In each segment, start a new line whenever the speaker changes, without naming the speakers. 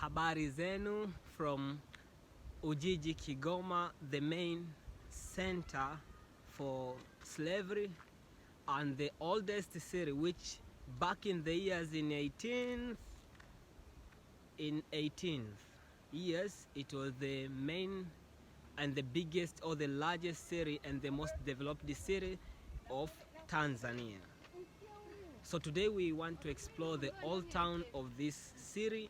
Habari zenu from Ujiji, Kigoma, the main center for slavery and the oldest city, which back in the years in 18th years, it was the main and the biggest or the largest city and the most developed city of Tanzania. So today we want to explore the old town of this city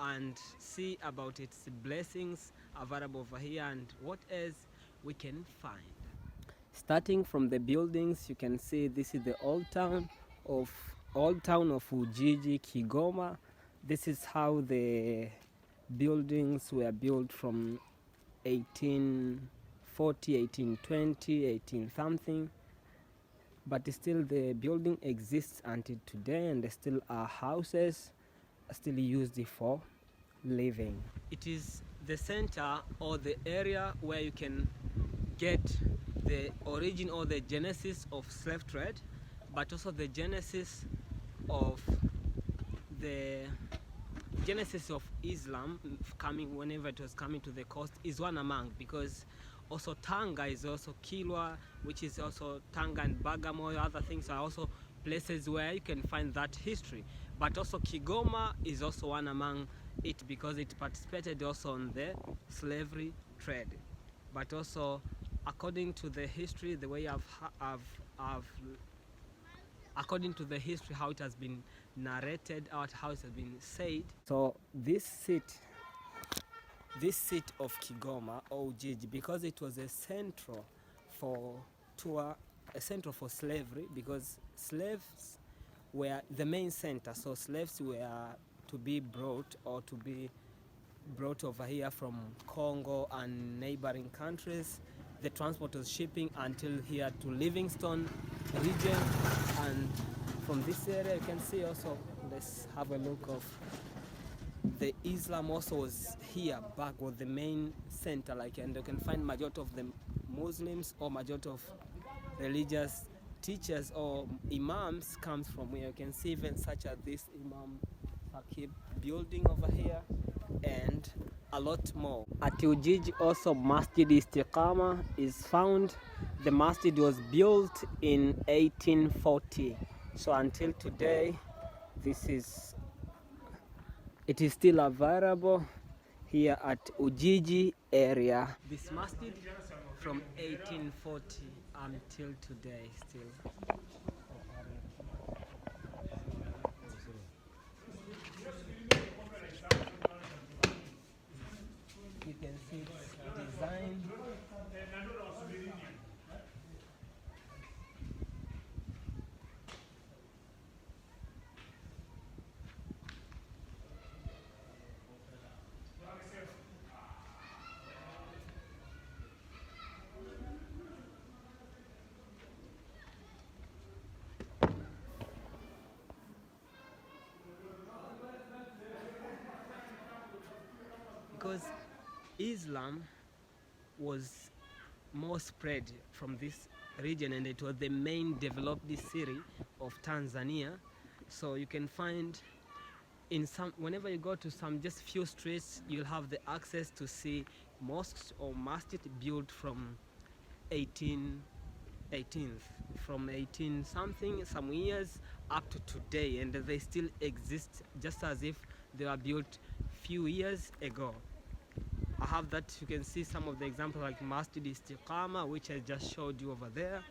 and see about its blessings available over here and what else we can find. Starting from the buildings, you can see this is the old town of Ujiji, Kigoma. This is how the buildings were built from 1840, 1820, 18 something. But still the building exists until today, and there still are houses still used for living. It is the center or the area where you can get the origin or the genesis of slave trade, but also the genesis of Islam coming whenever it was coming to the coast is one among, because also Tanga is also Kilwa, which is also Tanga and Bagamoyo. Other things are also places where you can find that history. But also Kigoma is also one among it because it participated also on the slavery trade. But also, according to the history, the way according to the history, how it has been narrated out, how it has been said. So this seat of Kigoma or Ujiji, because it was a central for slavery, because slaves were the main center. So slaves were to be brought over here from Congo and neighboring countries. The transport was shipping until here to Livingstone region, and from this area you can see also, let's have a look of the Islam also was here back, was the main center, and you can find majority of the Muslims or majority of religious teachers or imams comes from here. You can see even such as this Imam Fakib building over here and a lot more. At Ujiji also Masjid Istiqama is found. The masjid was built in 1840. So until today, it is still available here at Ujiji area. This masjid from 1840 until today still. You can see its design. Because Islam was more spread from this region and it was the main developed city of Tanzania. So you can find whenever you go to some just few streets, you'll have the access to see mosques or masjid built from 18 something some years up to today, and they still exist just as if they were built few years ago. I have that, you can see some of the examples like Masjid Istiqama, which I just showed you over there,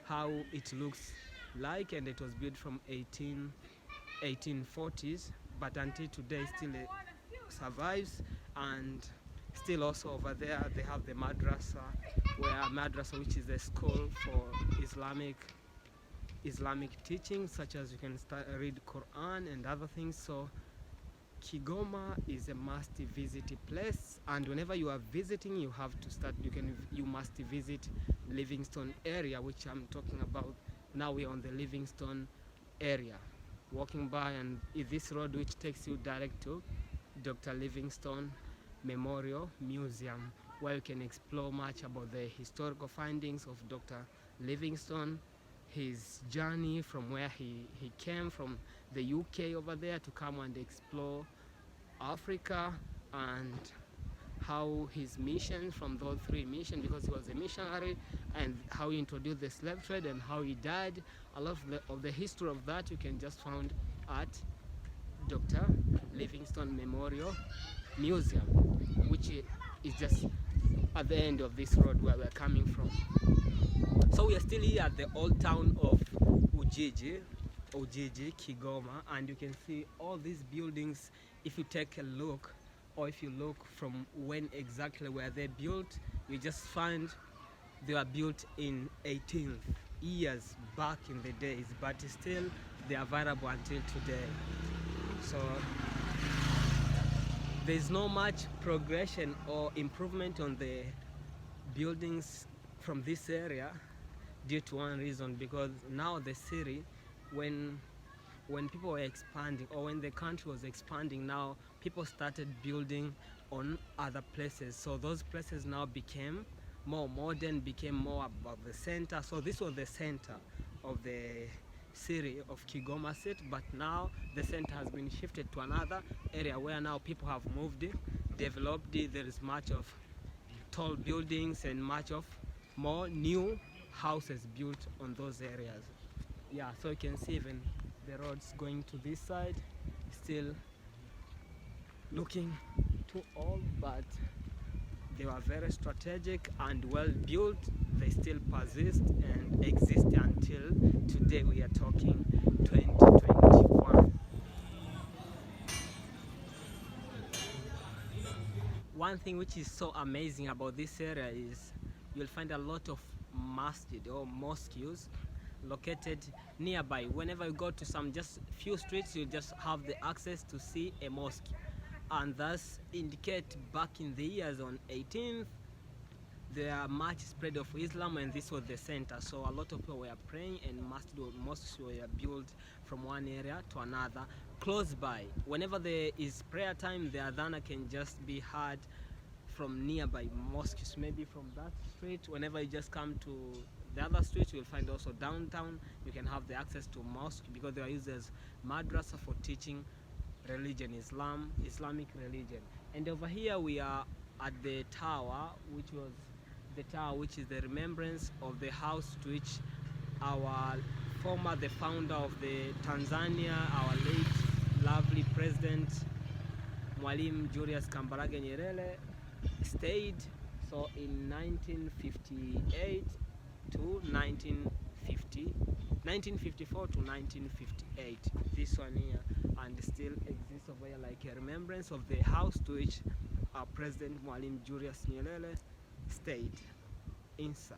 how it looks like, and it was built from 1840s, but until today still survives. And still also over there they have the madrasa, which is a school for Islamic teaching, such as you can read Quran and other things. So Kigoma is a must-visit place, and whenever you are visiting, you have to you must visit Livingstone area, which I'm talking about now. We're on the Livingstone area, walking by, and this road which takes you direct to Dr. Livingstone Memorial Museum, where you can explore much about the historical findings of Dr. Livingstone, his journey from where he came from the UK over there to come and explore Africa and how his mission from those 3 missions, because he was a missionary, and how he introduced the slave trade and how he died. A lot of the history of that you can just find at Dr. Livingstone Memorial Museum, which is just at the end of this road where we're coming from. So we are still here at the old town of Ujiji, Kigoma, and you can see all these buildings. If you take a look, or if you look from when exactly were they built, you just find they were built in 18th years back in the days, but still they are viable until today. So there's no much progression or improvement on the buildings from this area due to one reason, because now the city, when people were expanding, or when the country was expanding, now people started building on other places. So those places now became more modern, became more about the center. So this was the center of the city of Kigoma City, but now the center has been shifted to another area where now people have moved, developed. There is much of tall buildings and much of more new houses built on those areas. Yeah, so you can see even the roads going to this side still looking too old, but they were very strategic and well built. They still persist and exist until today. We are talking 2021. One thing which is so amazing about this area is you'll find a lot of masjid or mosques located nearby. Whenever you go to some just few streets, you just have the access to see a mosque, and thus indicate back in the years on 18th there are much spread of Islam, and this was the center. So a lot of people were praying, and mosques were built from one area to another close by. Whenever there is prayer time, the adhan can just be heard from nearby mosques, maybe from that street. Whenever you just come to the other street, you'll find also downtown you can have the access to mosque, because they are used as madrasa for teaching religion, Islamic religion. And over here we are at the tower, which is the remembrance of the house to which the founder of the Tanzania, our late lovely president Mwalimu Julius Kambarage Nyerere stayed. So in 1958 to 1954 to 1958, this one here, and still exists over here like a remembrance of the house to which our president Mwalimu Julius Nyerere stayed inside.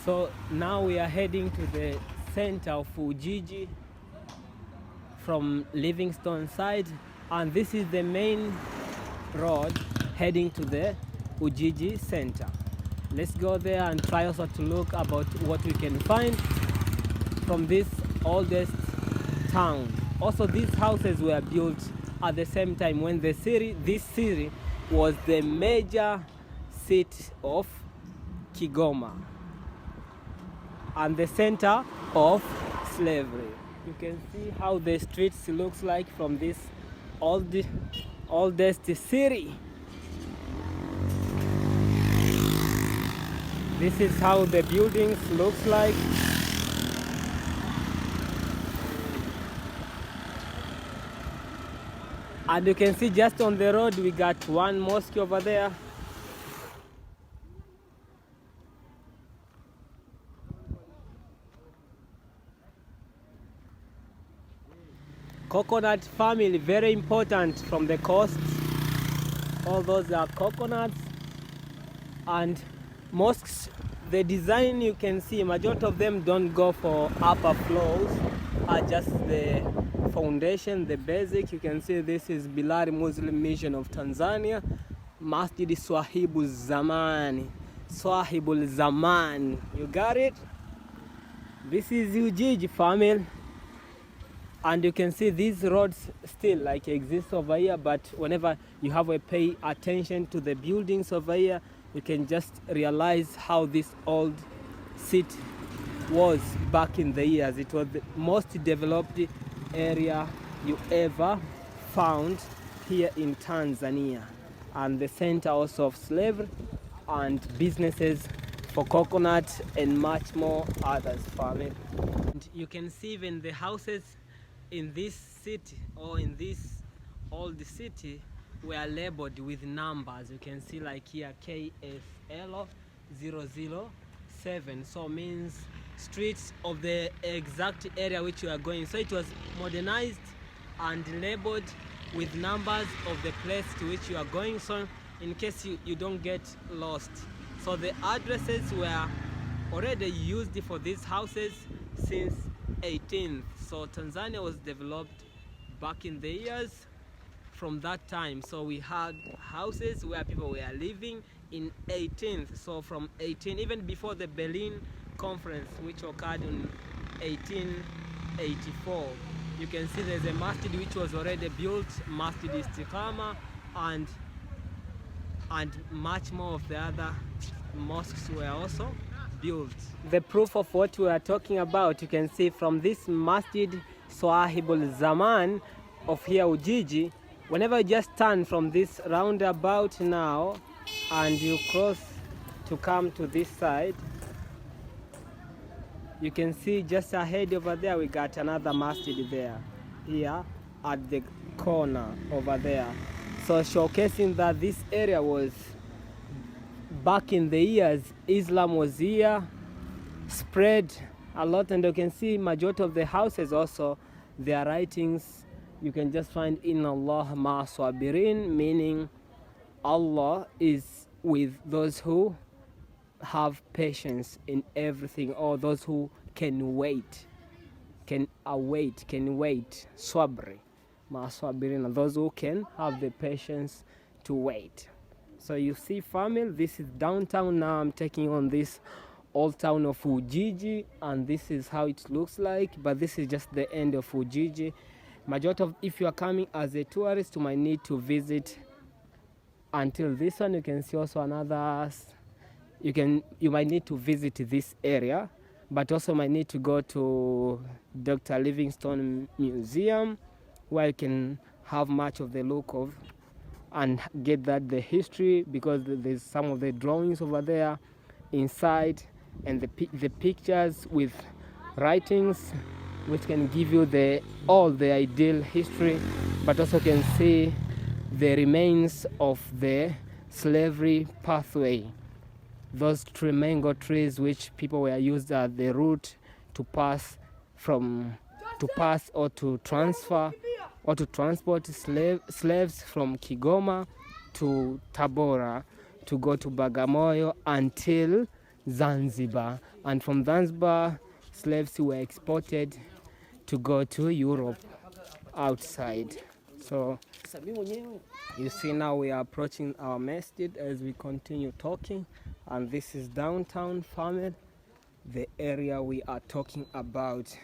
So now we are heading to the center of Ujiji from Livingstone side, and this is the main road heading to the Ujiji center. Let's go there and try also to look about what we can find from this oldest town. Also, these houses were built at the same time when this city was the major city of Kigoma and the center of slavery. You can see how the streets looks like from this oldest city. This is how the buildings looks like. And you can see just on the road we got one mosque over there. Coconut family, very important from the coast. All those are coconuts. And mosques, the design you can see, majority of them don't go for upper floors, are just the foundation, the basic. You can see this is Bilari Muslim Mission of Tanzania, Masjid Swahibul Zaman. You got it? This is Ujiji family. And you can see these roads still like exist over here, but whenever you have a pay attention to the buildings over here, you can just realize how this old city was back in the years. It was the most developed area you ever found here in Tanzania, and the center also of slavery and businesses for coconut and much more others, family. And you can see even the houses in this city, or in this old city, were labeled with numbers. You can see like here KSL 007, so means streets of the exact area which you are going. So it was modernized and labeled with numbers of the place to which you are going, so in case you don't get lost. So the addresses were already used for these houses since 18th. So Tanzania was developed back in the years from that time. So we had houses where people were living in 18th. So from 18, even before the Berlin Conference, which occurred in 1884, you can see there's a masjid which was already built, Masjid Istiqama, and much more of the other mosques were also built. The proof of what we are talking about, you can see from this Masjid Swahibul Zaman of here Ujiji. Whenever you just turn from this roundabout now and you cross to come to this side, you can see just ahead over there we got another masjid there, here at the corner over there. So showcasing that this area was, back in the years, Islam was here, spread a lot, and you can see majority of the houses also, their writings, you can just find Inna Allah ma sabirin, meaning Allah is with those who have patience in everything, or those who can wait, can wait, sabri, ma sabirin, those who can have the patience to wait. So you see, family, this is downtown now. I'm taking on this old town of Ujiji, and this is how it looks like, but this is just the end of Ujiji. Majority of, if you are coming as a tourist, you might need to visit until this one. You can see also another, you might need to visit this area, but also might need to go to Dr. Livingstone Museum, where you can have much of the look of and get that the history, because there's some of the drawings over there inside, and the pictures with writings which can give you all the ideal history, but also can see the remains of the slavery pathway, those mango trees which people were used as the route to pass or to transfer or to transport slaves from Kigoma to Tabora to go to Bagamoyo until Zanzibar, and from Zanzibar slaves were exported to go to Europe outside. So you see, now we are approaching our masjid as we continue talking, and this is downtown, family, the area we are talking about.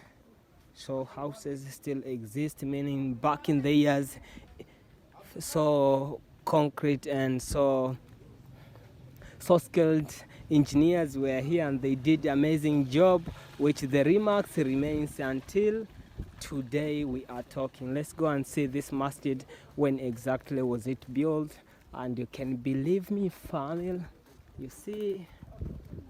So houses still exist, meaning back in the years, so concrete and so skilled engineers were here, and they did amazing job, which the remarks remains until today we are talking. Let's go and see this masjid, when exactly was it built. And you can believe me, family, you see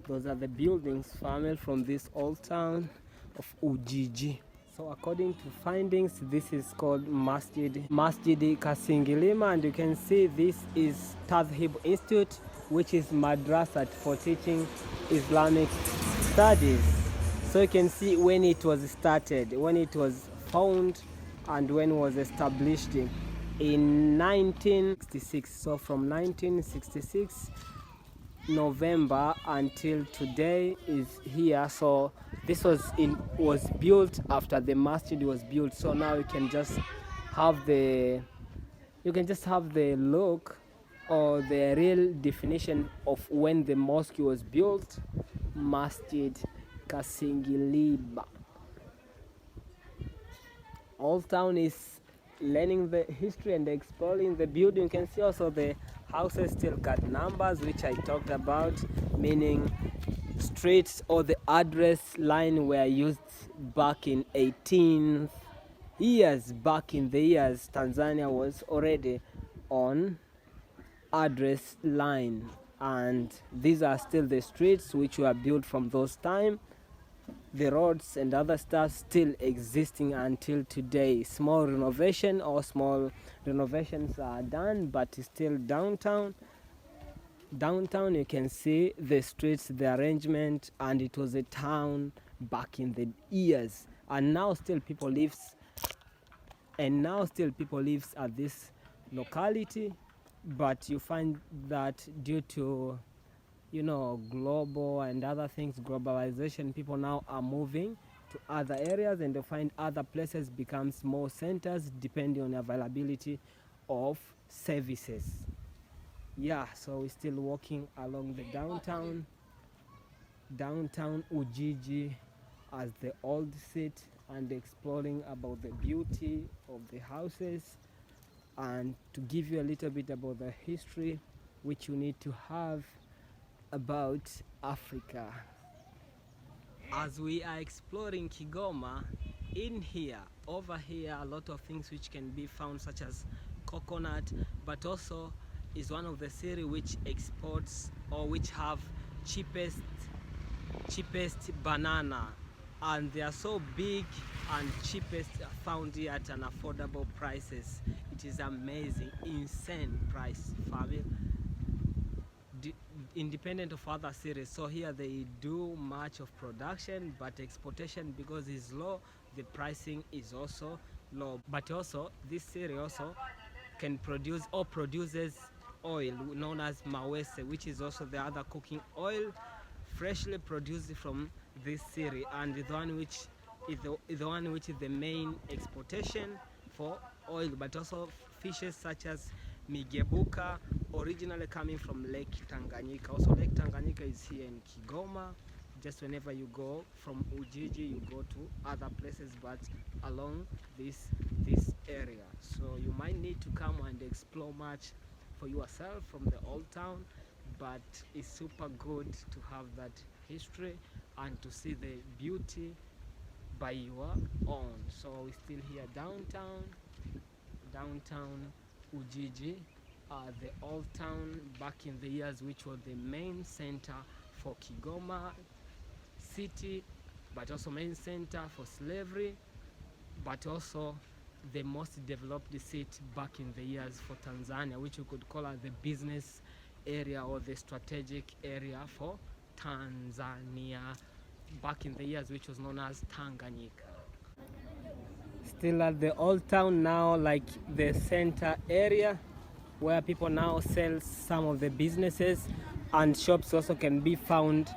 those are the buildings, family, from this old town of Ujiji. So according to findings, this is called Masjid Kasingilima, and you can see this is Tadhib Institute, which is madrasa for teaching Islamic studies. So you can see when it was started, when it was found, and when it was established in 1966. So from 1966 November until today is here. So this was built after the masjid was built. So now you can just have the look or the real definition of when the mosque was built. Masjid Kasingiliba. Old Town is learning the history and exploring the building. You can see also the houses still got numbers, which I talked about, meaning streets or the address line were used back in 18th years. Back in the years, Tanzania was already on address line, and these are still the streets which were built from those time. The roads and other stuff still existing until today. Small renovation or small renovations are done, but it's still downtown. Downtown, you can see the streets, the arrangement, and it was a town back in the years. And now still people lives at this locality, but you find that due to global and other things, globalization, people now are moving to other areas, and they find other places becomes more centers depending on availability of services. Yeah, so we're still walking along the downtown Ujiji as the old city, and exploring about the beauty of the houses, and to give you a little bit about the history which you need to have about Africa. As we are exploring Kigoma, over here, a lot of things which can be found, such as coconut, but also is one of the cities which exports or which have cheapest banana, and they are so big and cheapest found here at an affordable prices. It is amazing, insane price, family. Independent of other cities. So here they do much of production, but exportation, because it's low, the pricing is also low. But also this city also can produce or produces oil known as mawese, which is also the other cooking oil freshly produced from this city, and the one which is the main exportation for oil, but also fishes such as migebuka, originally coming from Lake Tanganyika. Also Lake Tanganyika is here in Kigoma. Just whenever you go from Ujiji, you go to other places, but along this area. So you might need to come and explore much for yourself from the old town, but it's super good to have that history and to see the beauty by your own. So we're still here downtown Ujiji, the old town back in the years, which was the main center for Kigoma city, but also main center for slavery, but also the most developed city back in the years for Tanzania, which you could call as the business area or the strategic area for Tanzania back in the years, which was known as Tanganyika. Still at the old town now, like the center area where people now sell some of the businesses, and shops also can be found